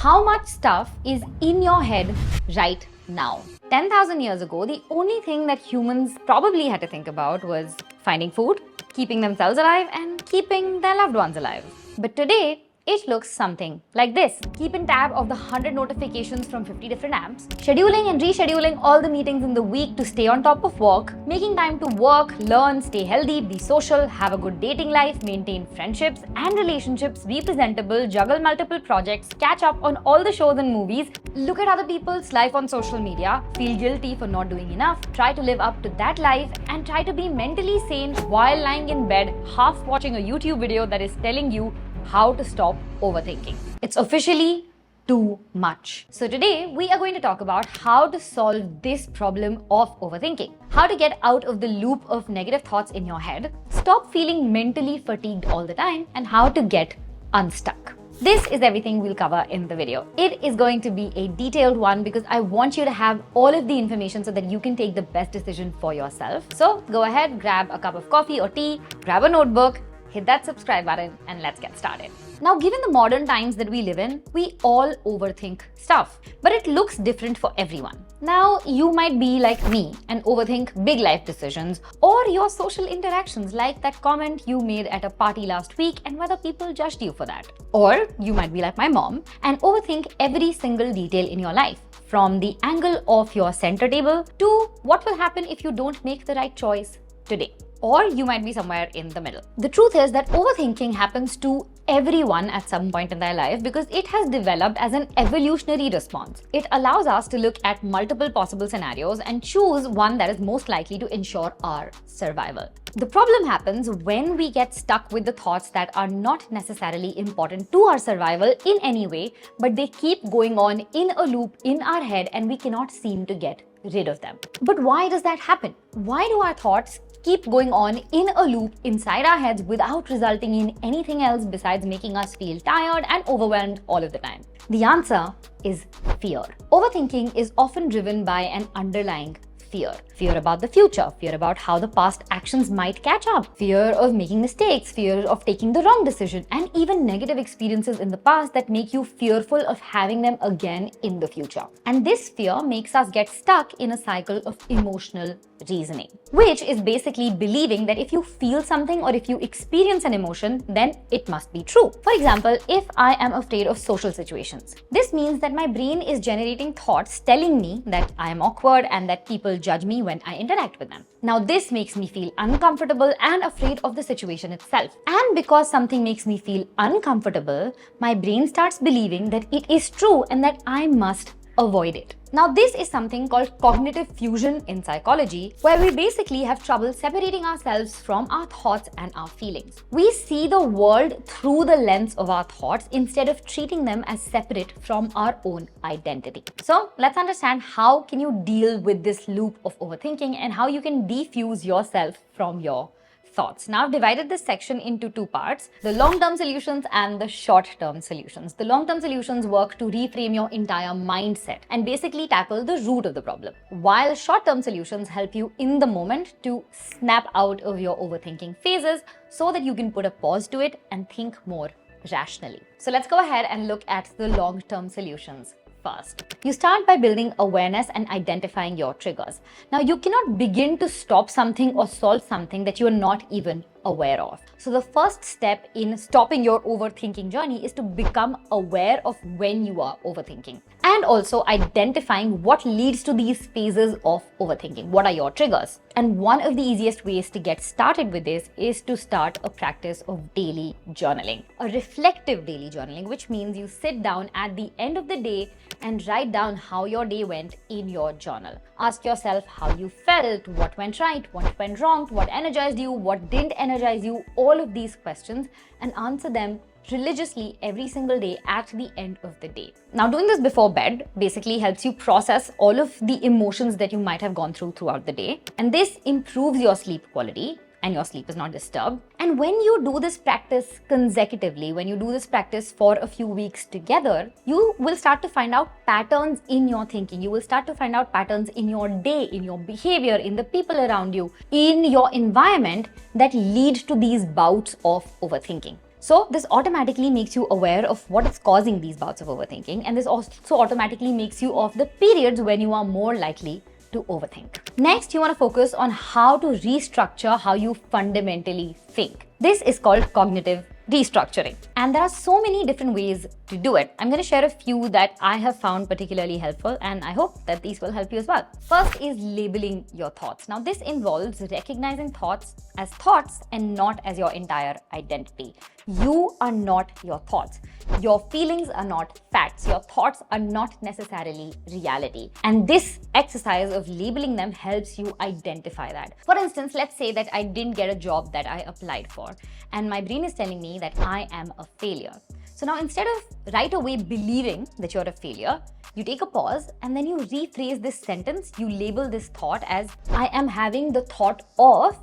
how much stuff is in your head right now. 10,000 years ago, the only thing that humans probably had to think about was finding food, keeping themselves alive, and keeping their loved ones alive. But today, it looks something like this. Keeping tab of the 100 notifications from 50 different apps, scheduling and rescheduling all the meetings in the week to stay on top of work, making time to work, learn, stay healthy, be social, have a good dating life, maintain friendships and relationships, be presentable, juggle multiple projects, catch up on all the shows and movies, look at other people's life on social media, feel guilty for not doing enough, try to live up to that life, and try to be mentally sane while lying in bed, half watching a YouTube video that is telling you how to stop overthinking. It's officially too much. So today we are going to talk about how to solve this problem of overthinking, how to get out of the loop of negative thoughts in your head, stop feeling mentally fatigued all the time, and how to get unstuck. This is everything we'll cover in the video. It is going to be a detailed one because I want you to have all of the information so that you can take the best decision for yourself. So go ahead, grab a cup of coffee or tea, grab a notebook, hit that subscribe button, and let's get started. Now, given the modern times that we live in, we all overthink stuff, but it looks different for everyone. Now, you might be like me and overthink big life decisions or your social interactions, like that comment you made at a party last week and whether people judged you for that. Or you might be like my mom and overthink every single detail in your life, from the angle of your center table to what will happen if you don't make the right choice today. Or you might be somewhere in the middle. The truth is that overthinking happens to everyone at some point in their life because it has developed as an evolutionary response. It allows us to look at multiple possible scenarios and choose one that is most likely to ensure our survival. The problem happens when we get stuck with the thoughts that are not necessarily important to our survival in any way, but they keep going on in a loop in our head and we cannot seem to get rid of them. But why does that happen? Why do our thoughts keep going on in a loop inside our heads without resulting in anything else besides making us feel tired and overwhelmed all of the time? The answer is fear. Overthinking is often driven by an underlying fear. Fear about the future, fear about how the past actions might catch up, fear of making mistakes, fear of taking the wrong decision, and even negative experiences in the past that make you fearful of having them again in the future. And this fear makes us get stuck in a cycle of emotional reasoning, which is basically believing that if you feel something or if you experience an emotion, then it must be true. For example, if I am afraid of social situations, this means that my brain is generating thoughts telling me that I am awkward and that people judge me when I interact with them. Now, this makes me feel uncomfortable and afraid of the situation itself. And because something makes me feel uncomfortable, my brain starts believing that it is true and that I must avoid it. Now, this is something called cognitive fusion in psychology, where we basically have trouble separating ourselves from our thoughts and our feelings. We see the world through the lens of our thoughts instead of treating them as separate from our own identity. So let's understand how can you deal with this loop of overthinking and how you can defuse yourself from your thoughts. Now, I've divided this section into two parts, the long-term solutions and the short-term solutions. The long-term solutions work to reframe your entire mindset and basically tackle the root of the problem, while short-term solutions help you in the moment to snap out of your overthinking phases so that you can put a pause to it and think more rationally. So let's go ahead and look at the long-term solutions first. You start by building awareness and identifying your triggers. Now, you cannot begin to stop something or solve something that you are not even aware of. So the first step in stopping your overthinking journey is to become aware of when you are overthinking and also identifying what leads to these phases of overthinking. What are your triggers? And one of the easiest ways to get started with this is to start a practice of daily journaling, a reflective daily journaling, which means you sit down at the end of the day and write down how your day went in your journal. Ask yourself how you felt, what went right, what went wrong, what energized you, what didn't energize you, all of these questions, and answer them religiously every single day at the end of the day. Now, doing this before bed basically helps you process all of the emotions that you might have gone through throughout the day, and this improves your sleep quality and your sleep is not disturbed. And when you do this practice consecutively, when you do this practice for a few weeks together, you will start to find out patterns in your thinking. You will start to find out patterns in your day, in your behavior, in the people around you, in your environment that lead to these bouts of overthinking. So this automatically makes you aware of what is causing these bouts of overthinking, and this also automatically makes you of the periods when you are more likely to overthink. Next, you want to focus on how to restructure how you fundamentally think. This is called cognitive restructuring. And there are so many different ways to do it. I'm going to share a few that I have found particularly helpful, and I hope that these will help you as well. First is labeling your thoughts. Now, this involves recognizing thoughts as thoughts and not as your entire identity. You are not your thoughts. Your feelings are not facts. Your thoughts are not necessarily reality. And this exercise of labeling them helps you identify that. For instance, let's say that I didn't get a job that I applied for, and my brain is telling me that I am a failure. So now, instead of right away believing that you're a failure, you take a pause and then you rephrase this sentence. You label this thought as, I am having the thought of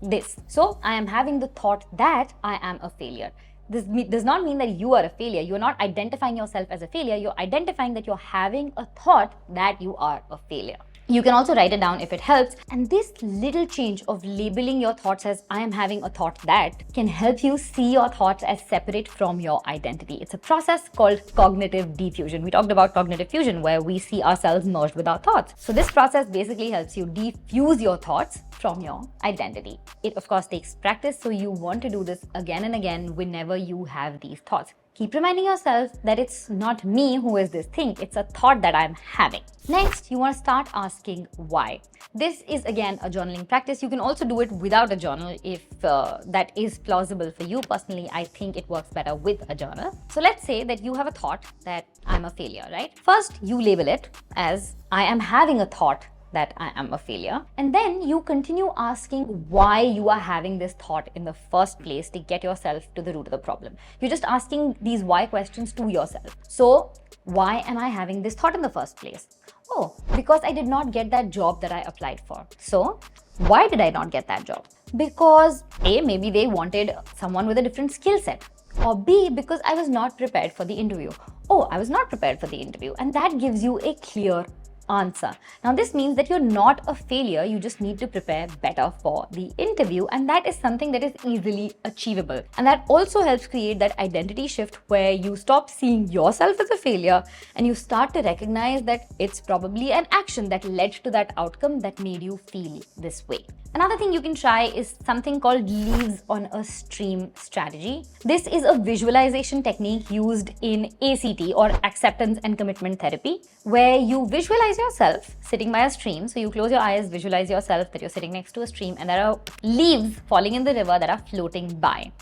this. So I am having the thought that I am a failure. This does not mean that you are a failure. You're not identifying yourself as a failure. You're identifying that you're having a thought that you are a failure. You can also write it down if it helps. And this little change of labeling your thoughts as I am having a thought that can help you see your thoughts as separate from your identity. It's a process called cognitive diffusion. We talked about cognitive fusion, where we see ourselves merged with our thoughts. So this process basically helps you diffuse your thoughts from your identity. It of course takes practice, so you want to do this again and again whenever you have these thoughts. Keep reminding yourself that it's not me who is this thing, it's a thought that I'm having. Next, you want to start asking why. This is again a journaling practice. You can also do it without a journal if that is plausible for you. Personally, I think it works better with a journal. So let's say that you have a thought that I'm a failure, right? First, you label it as I am having a thought that I am a failure. And then you continue asking why you are having this thought in the first place to get yourself to the root of the problem. You're just asking these why questions to yourself. So, why am I having this thought in the first place? Oh, because I did not get that job that I applied for. So, why did I not get that job? Because A, maybe they wanted someone with a different skill set. Or B, because I was not prepared for the interview. Oh, I was not prepared for the interview. And that gives you a clear answer. Now, this means that you're not a failure. You just need to prepare better for the interview, and that is something that is easily achievable. And that also helps create that identity shift where you stop seeing yourself as a failure and you start to recognize that it's probably an action that led to that outcome that made you feel this way. Another thing you can try is something called leaves on a stream strategy. This is a visualization technique used in ACT, or acceptance and commitment therapy, where you visualize yourself sitting by a stream. So you close your eyes, visualize yourself that you're sitting next to a stream, and there are leaves falling in the river that are floating by.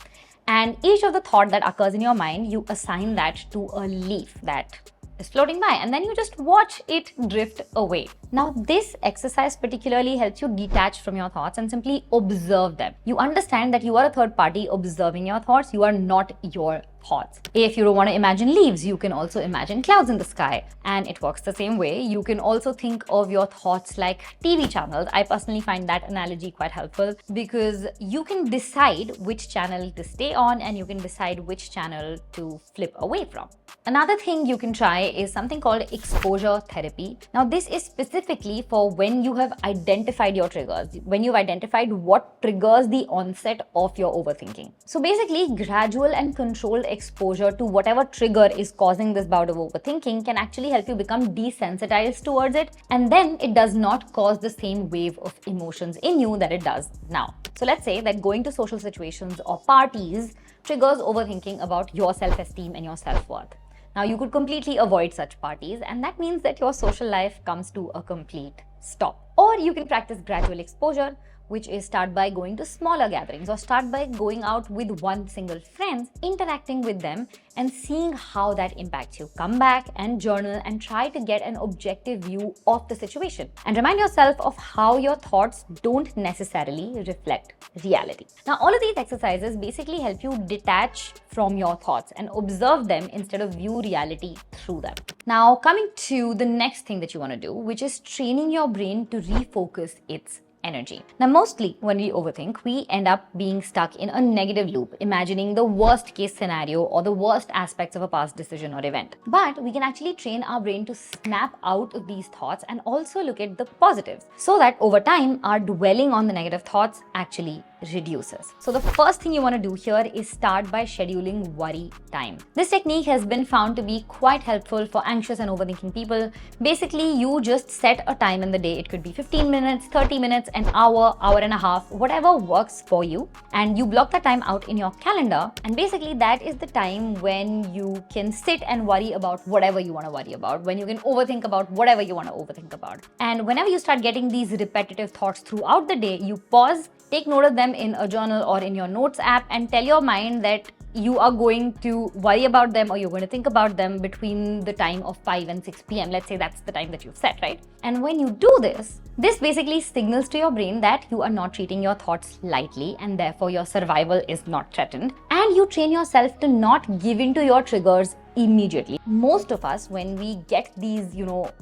And each of the thought that occurs in your mind, you assign that to a leaf that is floating by, and then you just watch it drift away. Now, this exercise particularly helps you detach from your thoughts and simply observe them. You understand that you are a third party observing your thoughts. You are not your thoughts. If you don't want to imagine leaves, you can also imagine clouds in the sky, and it works the same way. You can also think of your thoughts like TV channels. I personally find that analogy quite helpful because you can decide which channel to stay on and you can decide which channel to flip away from. Another thing you can try is something called exposure therapy. Now, this is specifically for when you have identified your triggers, when you've identified what triggers the onset of your overthinking. So basically, gradual and controlled exposure to whatever trigger is causing this bout of overthinking can actually help you become desensitized towards it, and then it does not cause the same wave of emotions in you that it does now. So let's say that going to social situations or parties triggers overthinking about your self-esteem and your self-worth. Now, you could completely avoid such parties, and that means that your social life comes to a complete stop. Or you can practice gradual exposure, which is start by going to smaller gatherings or start by going out with one single friend, interacting with them and seeing how that impacts you. Come back and journal and try to get an objective view of the situation. And remind yourself of how your thoughts don't necessarily reflect reality. Now, all of these exercises basically help you detach from your thoughts and observe them instead of view reality through them. Now, coming to the next thing that you want to do, which is training your brain to refocus its energy. Now, mostly when we overthink, we end up being stuck in a negative loop, imagining the worst case scenario or the worst aspects of a past decision or event. But we can actually train our brain to snap out of these thoughts and also look at the positives, so that over time, our dwelling on the negative thoughts actually reduces. So the first thing you want to do here is start by scheduling worry time. This technique has been found to be quite helpful for anxious and overthinking people. Basically, you just set a time in the day. It could be 15 minutes, 30 minutes, an hour, hour and a half, whatever works for you. And you block that time out in your calendar. And basically that is the time when you can sit and worry about whatever you want to worry about, when you can overthink about whatever you want to overthink about. And whenever you start getting these repetitive thoughts throughout the day, you pause, take note of them in a journal or in your notes app, and tell your mind that you are going to worry about them or you're going to think about them between the time of 5 and 6 p.m. Let's say that's the time that you've set, right? And when you do this basically signals to your brain that you are not treating your thoughts lightly and therefore your survival is not threatened. And you train yourself to not give in to your triggers immediately. Most of us, when we get these,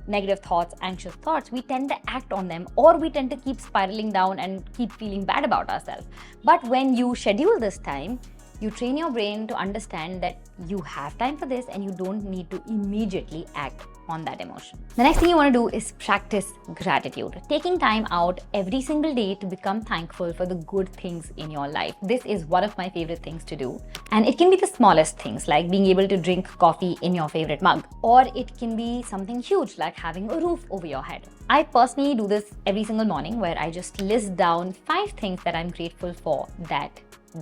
negative thoughts, anxious thoughts, we tend to act on them, or we tend to keep spiraling down and keep feeling bad about ourselves. But when you schedule this time, you train your brain to understand that you have time for this and you don't need to immediately act on that emotion. The next thing you want to do is practice gratitude. Taking time out every single day to become thankful for the good things in your life. This is one of my favorite things to do. And it can be the smallest things, like being able to drink coffee in your favorite mug. Or it can be something huge, like having a roof over your head. I personally do this every single morning, where I just list down 5 things that I'm grateful for that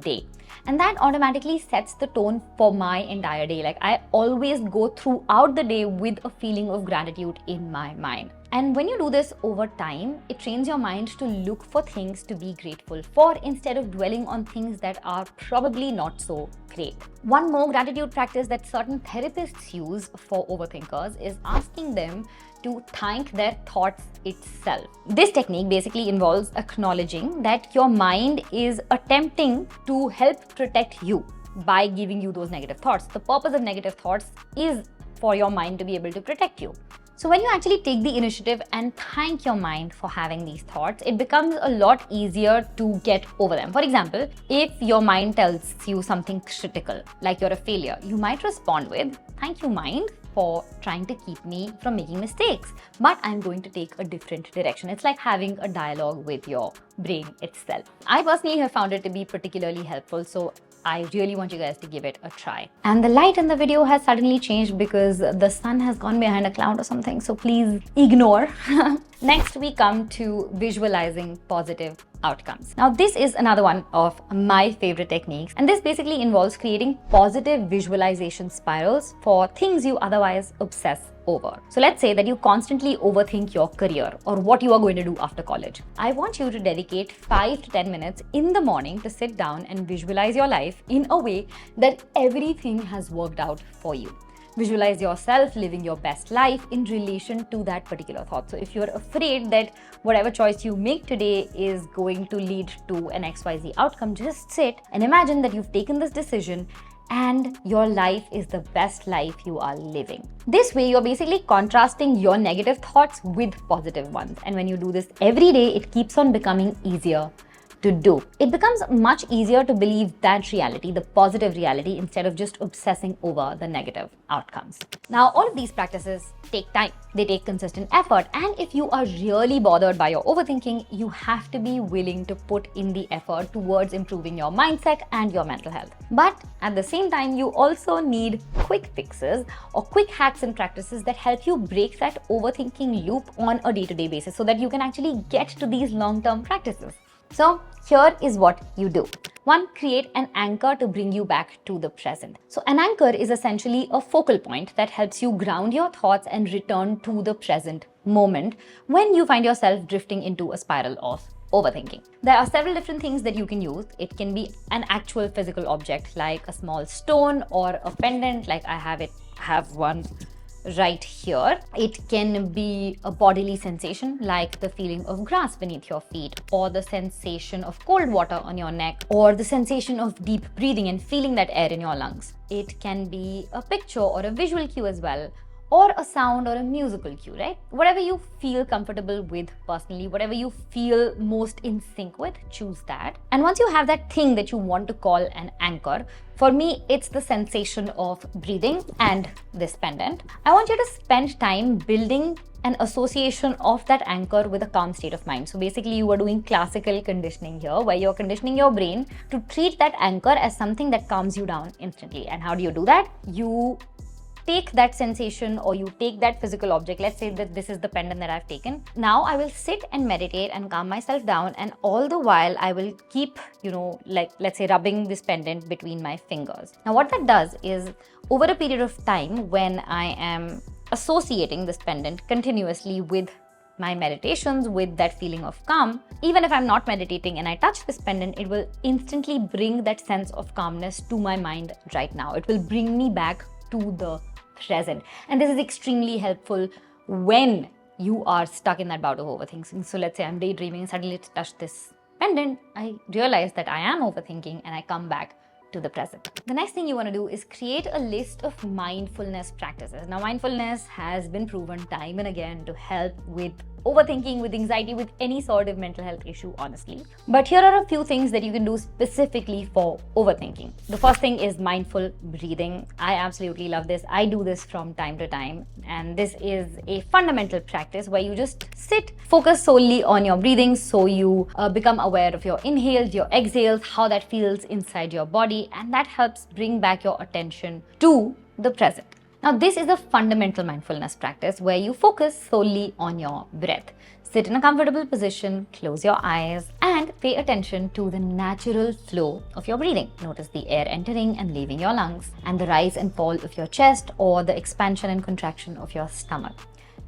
day. And that automatically sets the tone for my entire day. Like, I always go throughout the day with a feeling of gratitude in my mind. And when you do this over time, it trains your mind to look for things to be grateful for instead of dwelling on things that are probably not so great. One more gratitude practice that certain therapists use for overthinkers is asking them to thank their thoughts itself. This technique basically involves acknowledging that your mind is attempting to help protect you by giving you those negative thoughts. The purpose of negative thoughts is for your mind to be able to protect you. So when you actually take the initiative and thank your mind for having these thoughts, it becomes a lot easier to get over them. For example, if your mind tells you something critical, like you're a failure, you might respond with, "Thank you, mind, for trying to keep me from making mistakes, but I'm going to take a different direction." It's like having a dialogue with your brain itself. I personally have found it to be particularly helpful, so I really want you guys to give it a try. And the light in the video has suddenly changed because the sun has gone behind a cloud or something, so please ignore. Next, we come to visualizing positive outcomes. Now, this is another one of my favorite techniques, and this basically involves creating positive visualization spirals for things you otherwise obsess over. So let's say that you constantly overthink your career or what you are going to do after college. I want you to dedicate 5 to 10 minutes in the morning to sit down and visualize your life in a way that everything has worked out for you. Visualize yourself living your best life in relation to that particular thought. So if you're afraid that whatever choice you make today is going to lead to an XYZ outcome, just sit and imagine that you've taken this decision and your life is the best life you are living. This way, you're basically contrasting your negative thoughts with positive ones. And when you do this every day, it keeps on becoming easier to do. It becomes much easier to believe that reality, the positive reality, instead of just obsessing over the negative outcomes. Now, all of these practices take time. They take consistent effort. And if you are really bothered by your overthinking, you have to be willing to put in the effort towards improving your mindset and your mental health. But at the same time, you also need quick fixes or quick hacks and practices that help you break that overthinking loop on a day-to-day basis so that you can actually get to these long-term practices. So here is what you do. 1, create an anchor to bring you back to the present. So an anchor is essentially a focal point that helps you ground your thoughts and return to the present moment when you find yourself drifting into a spiral of overthinking. There are several different things that you can use. It can be an actual physical object like a small stone or a pendant, like I have one right here. It can be a bodily sensation like the feeling of grass beneath your feet, or the sensation of cold water on your neck, or the sensation of deep breathing and feeling that air in your lungs. It can be a picture or a visual cue as well, or a sound or a musical cue, right? Whatever you feel comfortable with personally, whatever you feel most in sync with, choose that. And once you have that thing that you want to call an anchor, for me, it's the sensation of breathing and this pendant. I want you to spend time building an association of that anchor with a calm state of mind. So basically you are doing classical conditioning here, where you're conditioning your brain to treat that anchor as something that calms you down instantly. And how do you do that? You take that sensation, or you take that physical object. Let's say that this is the pendant that I've taken. Now I will sit and meditate and calm myself down, and all the while I will keep, like let's say rubbing this pendant between my fingers. Now what that does is, over a period of time, when I am associating this pendant continuously with my meditations, with that feeling of calm, even if I'm not meditating and I touch this pendant, it will instantly bring that sense of calmness to my mind right now. It will bring me back to the present. And this is extremely helpful when you are stuck in that bout of overthinking. So let's say I'm daydreaming and suddenly touch this pendant, I realize that I am overthinking and I come back to the present. The next thing you want to do is create a list of mindfulness practices. Now, mindfulness has been proven time and again to help with overthinking, with anxiety, with any sort of mental health issue, honestly. But here are a few things that you can do specifically for overthinking. The first thing is mindful breathing. I absolutely love this. I do this from time to time. And this is a fundamental practice where you just sit, focus solely on your breathing. So you become aware of your inhales, your exhales, how that feels inside your body. And that helps bring back your attention to the present. Now, this is a fundamental mindfulness practice where you focus solely on your breath. Sit in a comfortable position, close your eyes, and pay attention to the natural flow of your breathing. Notice the air entering and leaving your lungs, and the rise and fall of your chest, or the expansion and contraction of your stomach.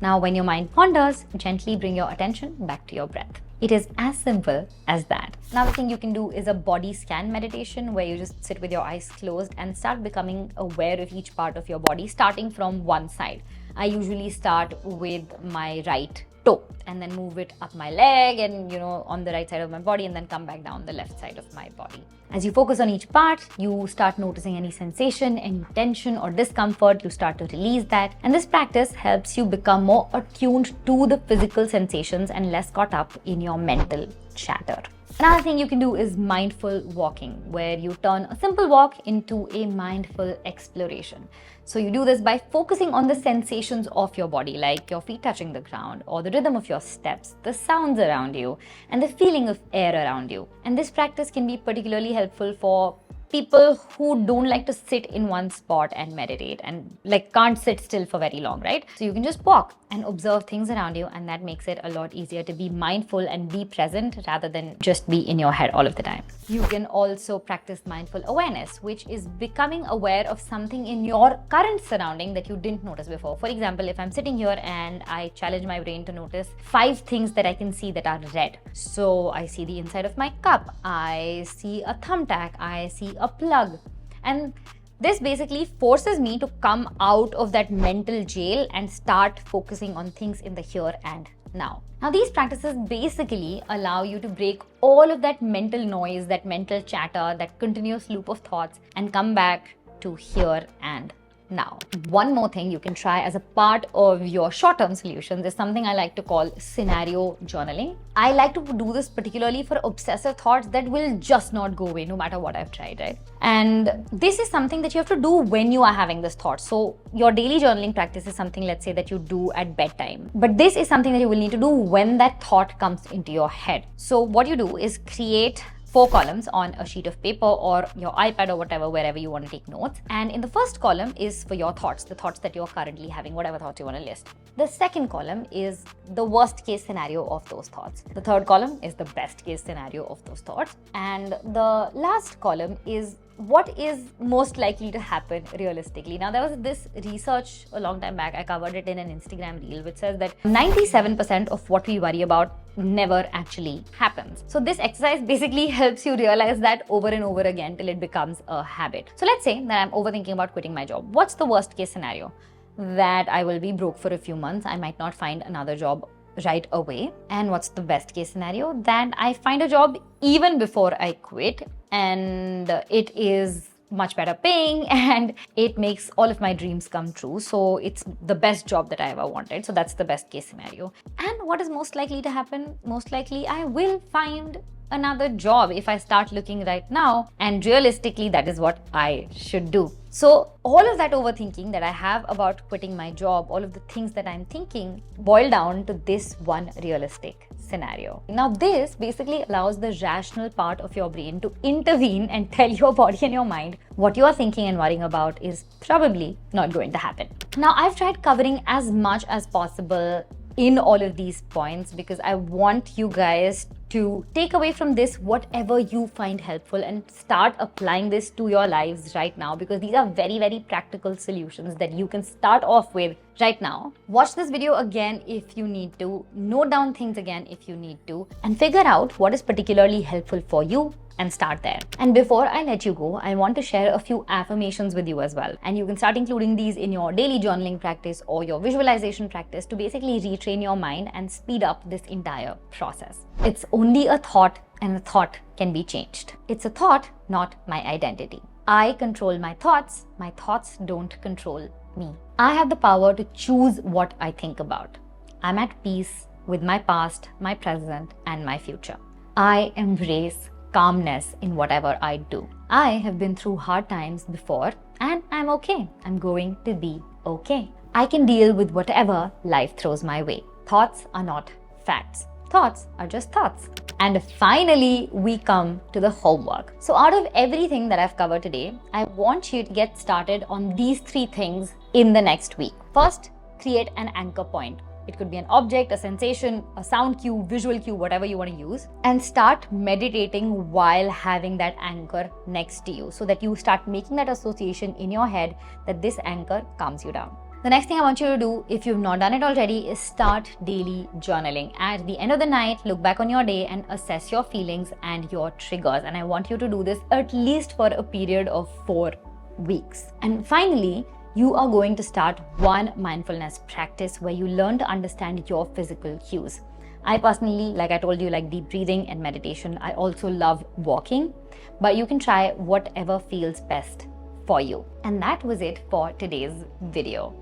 Now, when your mind ponders, gently bring your attention back to your breath. It is as simple as that. Another thing you can do is a body scan meditation, where you just sit with your eyes closed and start becoming aware of each part of your body, starting from one side. I usually start with my right toe and then move it up my leg and on the right side of my body, and then come back down the left side of my body. As you focus on each part, you start noticing any sensation, any tension or discomfort. You start to release that, and this practice helps you become more attuned to the physical sensations and less caught up in your mental chatter. Another thing you can do is mindful walking, where you turn a simple walk into a mindful exploration. So you do this by focusing on the sensations of your body, like your feet touching the ground, or the rhythm of your steps, the sounds around you, and the feeling of air around you. And this practice can be particularly helpful for people who don't like to sit in one spot and meditate, and can't sit still for very long, right? So you can just walk and observe things around you, and that makes it a lot easier to be mindful and be present rather than just be in your head all of the time. You can also practice mindful awareness, which is becoming aware of something in your current surrounding that you didn't notice before. For example, if I'm sitting here and I challenge my brain to notice 5 things that I can see that are red. So I see the inside of my cup, I see a thumbtack, I see a plug, and this basically forces me to come out of that mental jail and start focusing on things in the here and now. Now, these practices basically allow you to break all of that mental noise, that mental chatter, that continuous loop of thoughts, and come back to here and now. One more thing you can try as a part of your short-term solutions is something I like to call scenario journaling. I like to do this particularly for obsessive thoughts that will just not go away no matter what I've tried, right? And this is something that you have to do when you are having this thought. So your daily journaling practice is something, let's say, that you do at bedtime. But this is something that you will need to do when that thought comes into your head. So what you do is create 4 columns on a sheet of paper or your iPad or whatever, wherever you want to take notes. And in the first column is for your thoughts, the thoughts that you're currently having, whatever thoughts you want to list. The second column is the worst case scenario of those thoughts. The third column is the best case scenario of those thoughts. And the last column is what is most likely to happen realistically. Now, there was this research a long time back, I covered it in an Instagram reel, which says that 97% of what we worry about never actually happens. So this exercise basically helps you realize that over and over again till it becomes a habit. So let's say that I'm overthinking about quitting my job. What's the worst case scenario? That I will be broke for a few months. I might not find another job right away. And what's the best case scenario? That I find a job even before I quit, and it is much better paying and it makes all of my dreams come true. So it's the best job that I ever wanted. So that's the best case scenario. And what is most likely to happen? Most likely I will find another job if I start looking right now? And realistically, that is what I should do. So all of that overthinking that I have about quitting my job, all of the things that I'm thinking, boil down to this one realistic scenario. Now, this basically allows the rational part of your brain to intervene and tell your body and your mind what you are thinking and worrying about is probably not going to happen. Now, I've tried covering as much as possible in all of these points because I want you guys to take away from this whatever you find helpful and start applying this to your lives right now, because these are very, very practical solutions that you can start off with right now. Watch this video again if you need to, note down things again if you need to, and figure out what is particularly helpful for you and start there. And before I let you go, I want to share a few affirmations with you as well. And you can start including these in your daily journaling practice or your visualization practice to basically retrain your mind and speed up this entire process. It's only a thought, and a thought can be changed. It's a thought, not my identity. I control my thoughts don't control me. I have the power to choose what I think about. I'm at peace with my past, my present, and my future. I embrace calmness in whatever I do. I have been through hard times before and I'm okay. I'm going to be okay. I can deal with whatever life throws my way. Thoughts are not facts. Thoughts are just thoughts. And finally, we come to the homework. So out of everything that I've covered today, I want you to get started on these 3 things in the next week. First, create an anchor point. It could be an object, a sensation, a sound cue, visual cue, whatever you want to use. And start meditating while having that anchor next to you so that you start making that association in your head that this anchor calms you down. The next thing I want you to do, if you've not done it already, is start daily journaling. At the end of the night, look back on your day and assess your feelings and your triggers. And I want you to do this at least for a period of 4 weeks. And finally, you are going to start one mindfulness practice where you learn to understand your physical cues. I personally, like I told you, like deep breathing and meditation. I also love walking, but you can try whatever feels best for you. And that was it for today's video.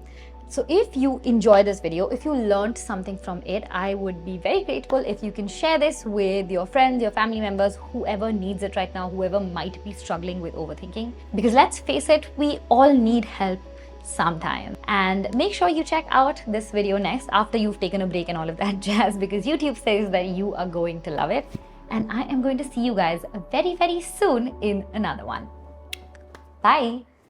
So if you enjoyed this video, if you learned something from it, I would be very grateful if you can share this with your friends, your family members, whoever needs it right now, whoever might be struggling with overthinking. Because let's face it, we all need help sometime. And make sure you check out this video next after you've taken a break and all of that jazz, because YouTube says that you are going to love it. And I am going to see you guys very, very soon in another one. Bye.